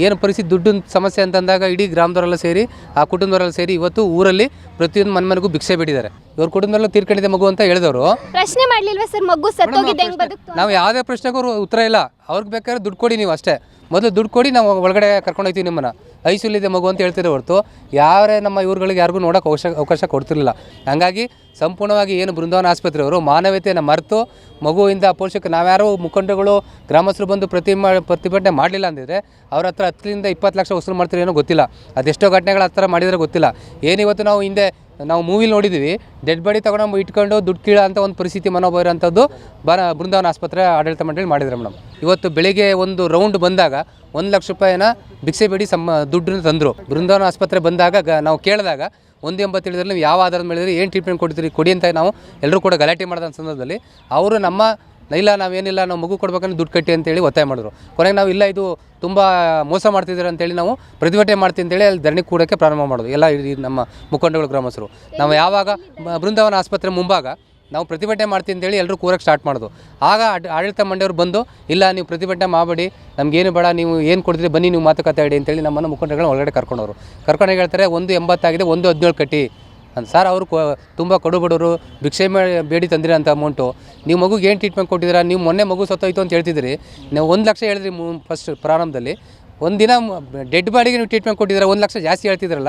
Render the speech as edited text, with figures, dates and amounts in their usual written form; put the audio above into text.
ಏನು ಪರಿಸ್ಥಿತಿ ದುಡ್ಡು ಸಮಸ್ಯೆ ಅಂತಂದಾಗ ಇಡೀ ಗ್ರಾಮದವರೆಲ್ಲ ಸೇರಿ ಆ ಕುಟುಂಬದವರೆಲ್ಲ ಸೇರಿ ಇವತ್ತು ಊರಲ್ಲಿ ಪ್ರತಿಯೊಂದು ಮನೆಗೂ ಭಿಕ್ಷೆ ಬೇಡಿದ್ದಾರೆ. ಇವ್ರ ಕುಟುಂಬದಲ್ಲ ತೀರ್ಕೊಂಡಿದೆ ಮಗು ಅಂತ ಹೇಳಿದವರು ಪ್ರಶ್ನೆ ಮಾಡ್ಲಿಲ್ವಾ ಸರ್? ಮಗು ಸತ್ತೋಗಿದೆ ಹೆಂಗ್ ಬದುಕ್ತು? ನಾವು ಯಾವುದೇ ಪ್ರಶ್ನೆಗೂ ಉತ್ತರ ಇಲ್ಲ. ಅವ್ರಿಗೆ ಬೇಕಾದ್ರೆ ದುಡ್ಡು ಕೊಡಿ, ನೀವು ಅಷ್ಟೇ ಮೊದಲು ದುಡ್ಡು ಕೊಡಿ, ನಾವು ಒಳಗಡೆ ಕರ್ಕೊಂಡು ಹೋಗ್ತೀವಿ ನಿಮ್ಮನ್ನು, ಐಸಿಯುಲಿದೆ ಮಗು ಅಂತ ಹೇಳ್ತಿರೋ ಹೊರತು ಯಾರೇ ನಮ್ಮ ಇವ್ರುಗಳಿಗೆ ಯಾರಿಗೂ ನೋಡೋಕೆ ಅವಕಾಶ ಕೊಡ್ತಿರಲಿಲ್ಲ. ಹಾಗಾಗಿ ಸಂಪೂರ್ಣವಾಗಿ ಏನು ಬೃಂದಾವನ ಆಸ್ಪತ್ರೆಯವರು ಮಾನವೀಯತೆಯನ್ನು ಮರೆತು ಮಗುವಿಂದ ಪೋಷಕ ನಾವ್ಯಾರು ಮುಖಂಡಗಳು ಗ್ರಾಮಸ್ಥರು ಬಂದು ಪ್ರತಿಭಟನೆ ಮಾಡಲಿಲ್ಲ ಅಂದಿದ್ರೆ ಅವ್ರ ಹತ್ರ 10 ರಿಂದ 20 ಲಕ್ಷ ವಸೂಲು ಮಾಡ್ತಾರೆ ಏನೋ ಗೊತ್ತಿಲ್ಲ. ಅದೆಷ್ಟೋ ಘಟನೆಗಳು ಆ ಥರ ಮಾಡಿದರೆ ಗೊತ್ತಿಲ್ಲ. ಏನಿವತ್ತು ನಾವು ಹಿಂದೆ ನಾವು ಮೂವಿಲಿ ನೋಡಿದ್ದೀವಿ, ಡೆಡ್ ಬಾಡಿ ತಗೊಂಡು ಇಟ್ಕೊಂಡು ದುಡ್ಡು ಕೀಳ ಅಂತ ಒಂದು ಪರಿಸ್ಥಿತಿ ಮನೋಭಾವ ಇರೋಂಥದ್ದು ಬೃಂದಾವನ ಆಸ್ಪತ್ರೆ ಆಡಳಿತ ಮಂಡಳಿ ಮಾಡಿದ್ದಾರೆ ಮೇಡಮ್. ಇವತ್ತು ಬೆಳಿಗ್ಗೆ ಒಂದು ರೌಂಡ್ ಬಂದಾಗ 1 ಲಕ್ಷ ರೂಪಾಯಿನ ಭಿಕ್ಷೆ ಬೇಡಿ ದುಡ್ಡನ್ನು ತಂದರು. ಬೃಂದಾವನ ಆಸ್ಪತ್ರೆ ಬಂದಾಗ ನಾವು ಕೇಳಿದಾಗ 1.80 ಹೇಳಿದ್ರೆ ನೀವು ಯಾವ ಆಧಾರದ ಮೇಲೆ ಏನು ಟ್ರೀಟ್ಮೆಂಟ್ ಕೊಡ್ತೀರಿ ಕೊಡಿ ಅಂತ ನಾವು ಎಲ್ಲರೂ ಕೂಡ ಗಲಾಟೆ ಮಾಡಿದ ಸಂದರ್ಭದಲ್ಲಿ ಅವರು ಇಲ್ಲ ನಾವೇನಿಲ್ಲ, ನಾವು ಮಗು ಕೊಡ್ಬೇಕಂದ್ರೆ ದುಡ್ಡು ಕಟ್ಟಿ ಅಂತೇಳಿ ಒತ್ತಾಯ ಮಾಡಿದ್ರು. ಕೊನೆಗೆ ನಾವು ಇಲ್ಲ ಇದು ತುಂಬ ಮೋಸ ಮಾಡ್ತಿದ್ದಾರೆ ಅಂತೇಳಿ ನಾವು ಪ್ರತಿಭಟನೆ ಮಾಡ್ತೀವಿ ಅಂತೇಳಿ ಅಲ್ಲಿ ಧರಣಿ ಕೂಡೋಕ್ಕೆ ಪ್ರಾರಂಭ ಮಾಡೋದು ಎಲ್ಲ ನಮ್ಮ ಮುಖಂಡಗಳು ಗ್ರಾಮಸ್ಥರು. ನಾವು ಯಾವಾಗ ಬೃಂದಾವನ ಆಸ್ಪತ್ರೆ ಮುಂಭಾಗ ನಾವು ಪ್ರತಿಭಟನೆ ಮಾಡ್ತೀವಿ ಅಂತೇಳಿ ಎಲ್ಲರೂ ಕೂರಕ್ಕೆ ಸ್ಟಾರ್ಟ್ ಮಾಡೋದು. ಆಗ ಆಡಳಿತ ಮಂಡಳಿಯವರು ಬಂದು ಇಲ್ಲ ನೀವು ಪ್ರತಿಭಟನೆ ಮಾಡಬೇಡಿ, ನಮಗೇನು ಬೇಡ, ನೀವು ಏನು ಕೊಡ್ತೀರಿ ಬನ್ನಿ ನೀವು ಮಾತುಕತೆ ಆಡಿ ಅಂತೇಳಿ ನಮ್ಮನ್ನು ಮುಖಂಡಗಳನ್ನ ಒಳಗಡೆ ಕರ್ಕೊಂಡವರು. ಕರ್ಕೊಂಡು ಹೇಳ್ತಾರೆ 1.80 ಆಗಿದೆ, 1.17 ಕಟ್ಟಿ ಅಂತ. ಸರ್ ಅವರು ತುಂಬ ಕಡುಬಡವರು, ಭಿಕ್ಷೆ ಬೇಡಿ ತಂದಿರ ಅಂತ ಅಮೌಂಟು, ನೀವು ಮಗುಗೆ ಏನು ಟ್ರೀಟ್ಮೆಂಟ್ ಕೊಟ್ಟಿದ್ದೀರಾ? ನೀವು ಮೊನ್ನೆ ಮಗು ಸತ್ತೋಯ್ತು ಅಂತ ಹೇಳ್ತಿದ್ದೀರಿ, ನೀವು 1 ಲಕ್ಷ ಹೇಳಿದ್ರಿ ಫಸ್ಟ್ ಪ್ರಾರಂಭದಲ್ಲಿ. ಒಂದಿನ ಡೆಡ್ ಬಾಡಿಗೆ ನೀವು ಟ್ರೀಟ್ಮೆಂಟ್ ಕೊಟ್ಟಿದ್ದೀರಾ, 1 ಲಕ್ಷ ಜಾಸ್ತಿ ಹೇಳ್ತಿದ್ರಲ್ಲ.